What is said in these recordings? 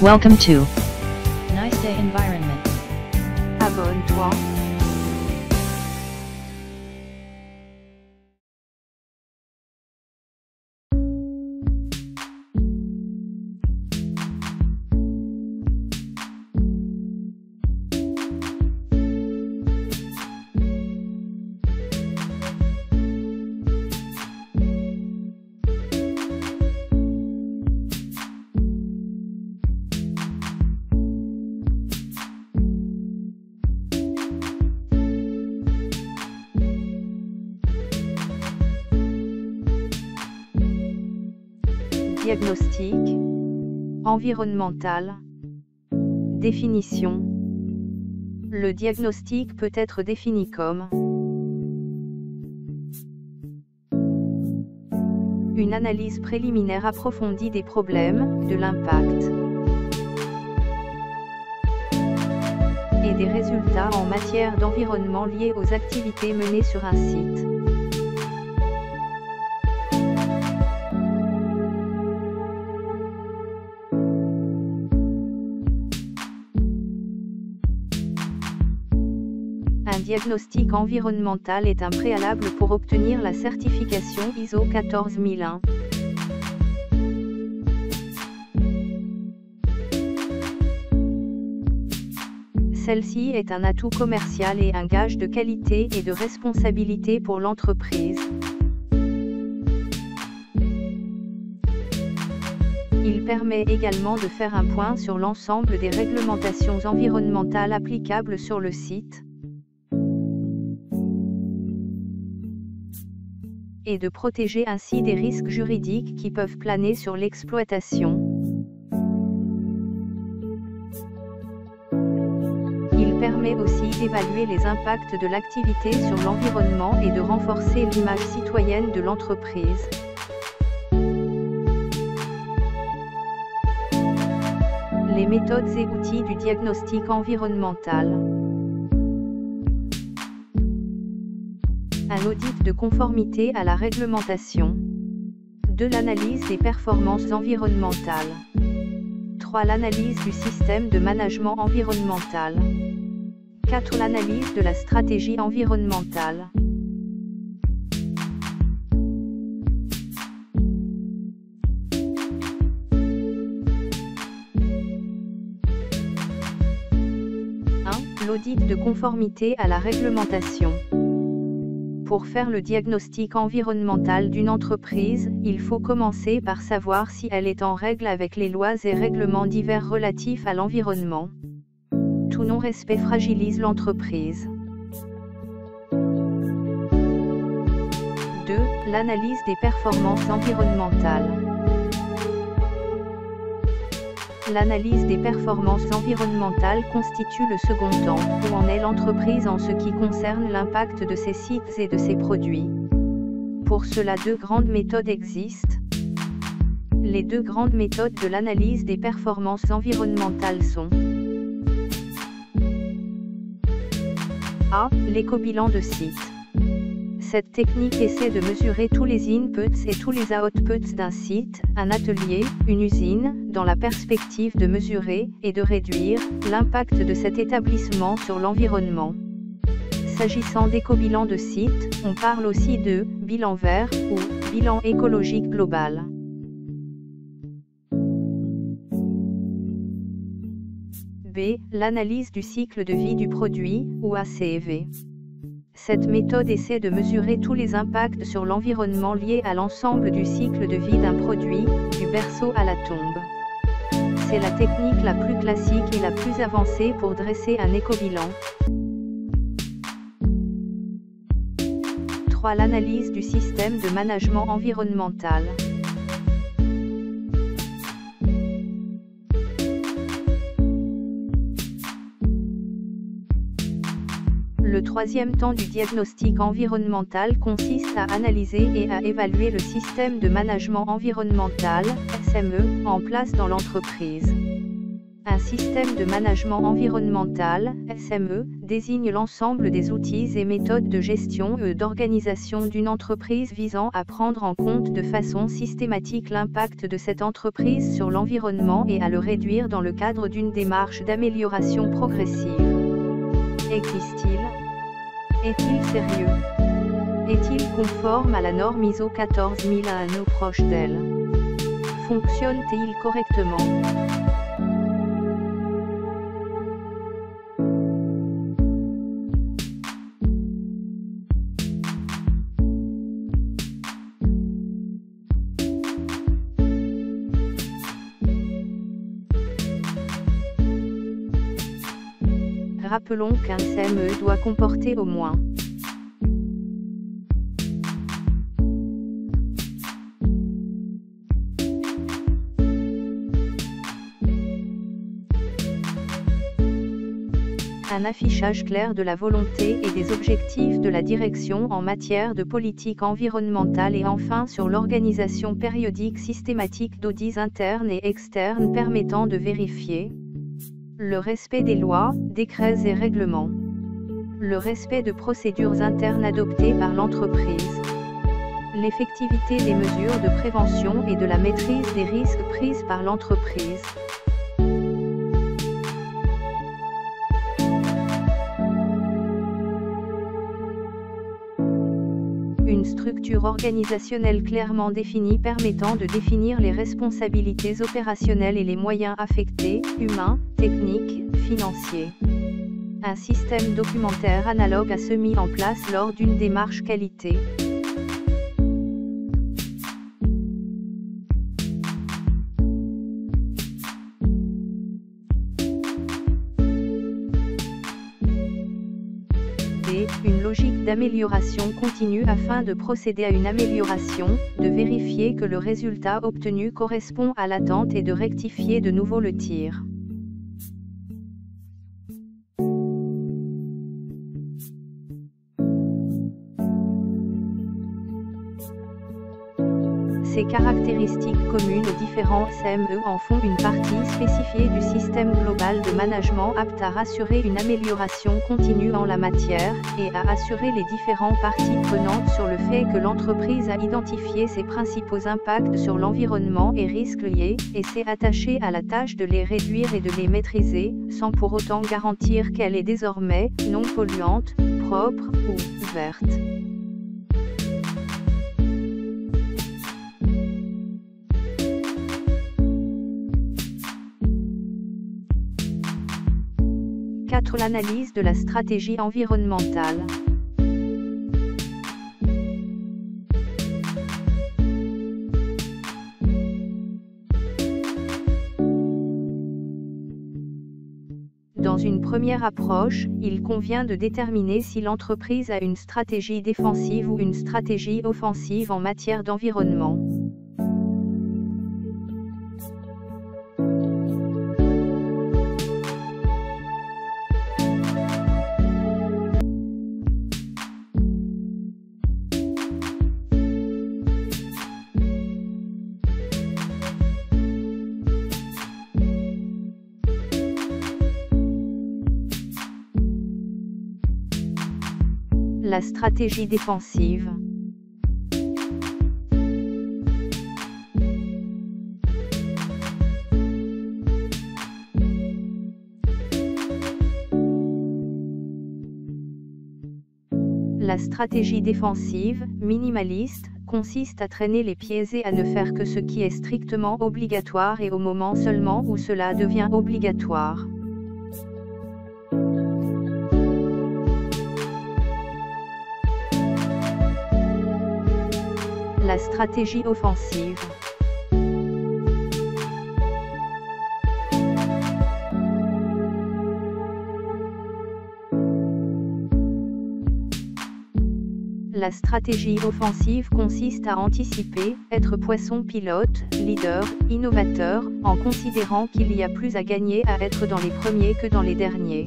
Welcome to Nice Day Environment. Abonne-toi. Diagnostic environnemental. Définition. Le diagnostic peut être défini comme une analyse préliminaire approfondie des problèmes, de l'impact et des résultats en matière d'environnement liés aux activités menées sur un site. Un diagnostic environnemental est un préalable pour obtenir la certification ISO 14001. Celle-ci est un atout commercial et un gage de qualité et de responsabilité pour l'entreprise. Il permet également de faire un point sur l'ensemble des réglementations environnementales applicables sur le site et de protéger ainsi des risques juridiques qui peuvent planer sur l'exploitation. Il permet aussi d'évaluer les impacts de l'activité sur l'environnement et de renforcer l'image citoyenne de l'entreprise. Les méthodes et outils du diagnostic environnemental. Un audit de conformité à la réglementation. 2. L'analyse des performances environnementales. 3. L'analyse du système de management environnemental. 4. L'analyse de la stratégie environnementale. L'audit de conformité à la réglementation. Pour faire le diagnostic environnemental d'une entreprise, il faut commencer par savoir si elle est en règle avec les lois et règlements divers relatifs à l'environnement. Tout non-respect fragilise l'entreprise. 2. L'analyse des performances environnementales. L'analyse des performances environnementales constitue le second temps, où en est l'entreprise en ce qui concerne l'impact de ses sites et de ses produits. Pour cela, 2 grandes méthodes existent. Les 2 grandes méthodes de l'analyse des performances environnementales sont A. L'éco-bilan de site. Cette technique essaie de mesurer tous les inputs et tous les outputs d'un site, un atelier, une usine, dans la perspective de mesurer et de réduire l'impact de cet établissement sur l'environnement. S'agissant d'éco-bilan de site, on parle aussi de bilan vert ou bilan écologique global. B. L'analyse du cycle de vie du produit, ou ACV. Cette méthode essaie de mesurer tous les impacts sur l'environnement liés à l'ensemble du cycle de vie d'un produit, du berceau à la tombe. C'est la technique la plus classique et la plus avancée pour dresser un éco-bilan. 3. L'analyse du système de management environnemental. Le troisième temps du diagnostic environnemental consiste à analyser et à évaluer le système de management environnemental, SME, en place dans l'entreprise. Un système de management environnemental, SME, désigne l'ensemble des outils et méthodes de gestion et d'organisation d'une entreprise visant à prendre en compte de façon systématique l'impact de cette entreprise sur l'environnement et à le réduire dans le cadre d'une démarche d'amélioration progressive. Existe-t-il? Est-il sérieux? Est-il conforme à la norme ISO 14001 ou proche d'elle? Fonctionne-t-il correctement? Rappelons qu'un SME doit comporter au moins un affichage clair de la volonté et des objectifs de la direction en matière de politique environnementale et enfin sur l'organisation périodique systématique d'audits internes et externes permettant de vérifier le respect des lois, décrets et règlements, le respect de procédures internes adoptées par l'entreprise, l'effectivité des mesures de prévention et de la maîtrise des risques prises par l'entreprise. Une structure organisationnelle clairement définie permettant de définir les responsabilités opérationnelles et les moyens affectés, humains, techniques, financiers. Un système documentaire analogue à ceux mis en place lors d'une démarche qualité. Une logique d'amélioration continue afin de procéder à une amélioration, de vérifier que le résultat obtenu correspond à l'attente et de rectifier de nouveau le tir. Ces caractéristiques communes aux différents SME en font une partie spécifiée du système global de management apte à rassurer une amélioration continue en la matière, et à assurer les différentes parties prenantes sur le fait que l'entreprise a identifié ses principaux impacts sur l'environnement et risques liés, et s'est attachée à la tâche de les réduire et de les maîtriser, sans pour autant garantir qu'elle est désormais non polluante, propre ou verte. L'analyse de la stratégie environnementale. Dans une première approche, il convient de déterminer si l'entreprise a une stratégie défensive ou une stratégie offensive en matière d'environnement. La stratégie défensive. La stratégie défensive, minimaliste, consiste à traîner les pieds et à ne faire que ce qui est strictement obligatoire et au moment seulement où cela devient obligatoire. La stratégie offensive. La stratégie offensive consiste à anticiper, être poisson pilote, leader, innovateur, en considérant qu'il y a plus à gagner à être dans les premiers que dans les derniers.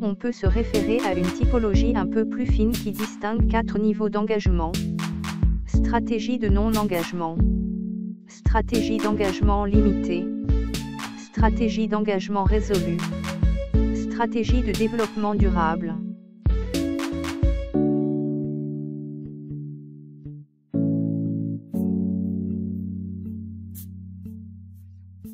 On peut se référer à une typologie un peu plus fine qui distingue 4 niveaux d'engagement. Stratégie de non-engagement. Stratégie d'engagement limité. stratégie d'engagement résolu. Stratégie de développement durable.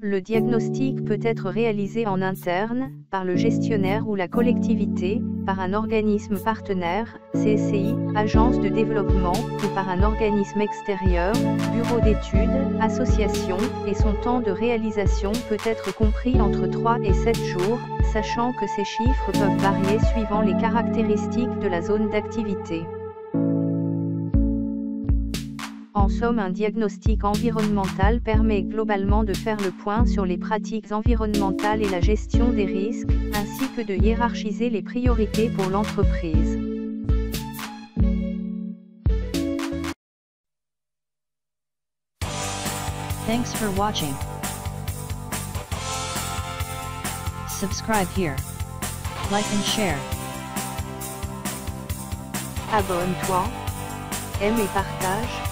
Le diagnostic peut être réalisé en interne, par le gestionnaire ou la collectivité, par un organisme partenaire, CSI, agence de développement, ou par un organisme extérieur, bureau d'études, association, et son temps de réalisation peut être compris entre 3 et 7 jours, sachant que ces chiffres peuvent varier suivant les caractéristiques de la zone d'activité. En somme, un diagnostic environnemental permet globalement de faire le point sur les pratiques environnementales et la gestion des risques, ainsi que de hiérarchiser les priorités pour l'entreprise. Thanks for watching. Subscribe here. Like and share. Abonne-toi. Aime et partage.